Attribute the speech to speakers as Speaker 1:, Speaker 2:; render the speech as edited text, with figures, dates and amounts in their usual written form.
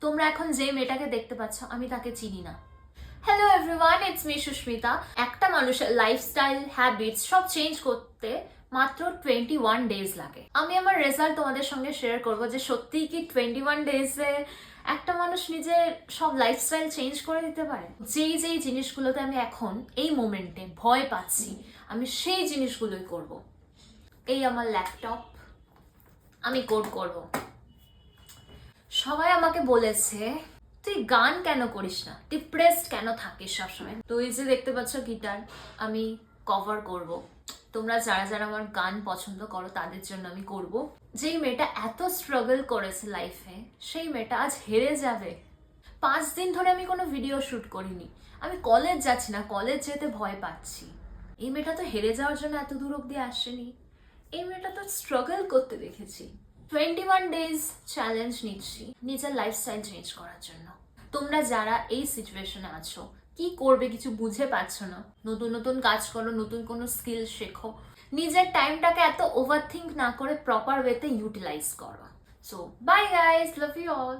Speaker 1: তোমরা এখন যে মেয়েটাকে দেখতে পাচ্ছ আমি তাকে চিনি না। Hello everyone, it's me Susmita. একটা মানুষের লাইফস্টাইল, হ্যাবিটস সব চেঞ্জ করতে মাত্র 21 ডেজ লাগে। আমি আমার রেজাল্ট তোমাদের সঙ্গে শেয়ার করব যে সত্যিই কি 21 ডেজে একটা মানুষ নিজের সব লাইফস্টাইল চেঞ্জ করে দিতে পারে। যেই যেই জিনিসগুলোতে আমি এখন এই মোমেন্টে ভয় পাচ্ছি, আমি সেই জিনিসগুলোই করব। এই আমার ল্যাপটপ, আমি কোড করব। সবাই আমাকে বলেছে তুই গান কেন করিস না, ডিপ্রেসড কেন থাকিস সবসময়। তো এই যে দেখতে পাচ্ছ গিটার, আমি কভার করব। তোমরা যারা যারা আমার গান পছন্দ করো তাদের জন্য আমি করব। যেই মেয়েটা এত স্ট্রাগল করেছে লাইফে, সেই মেয়েটা আজ হেরে যাবে। 5 দিন ধরে আমি কোনো ভিডিও শুট করিনি, আমি কলেজ যাচ্ছি না, কলেজ যেতে ভয় পাচ্ছি। এই মেয়েটা তো হেরে যাওয়ার জন্য এত দূর অব্দি আসেনি, এই মেয়েটা তো স্ট্রাগল করতে দেখেছি। 21 ডেজ চ্যালেঞ্জ নিচ্ছি নিজের লাইফস্টাইল চেঞ্জ করার জন্য। তোমরা যারা এই সিচুয়েশনে আছো, কি করবে কিছু বুঝে পাচ্ছ না, নতুন নতুন কাজ করো, নতুন কোনো স্কিল শেখো, নিজের টাইমটাকে এত ওভারথিঙ্ক না করে প্রপার ওয়েতে ইউটিলাইজ করো। So bye guys, love you all.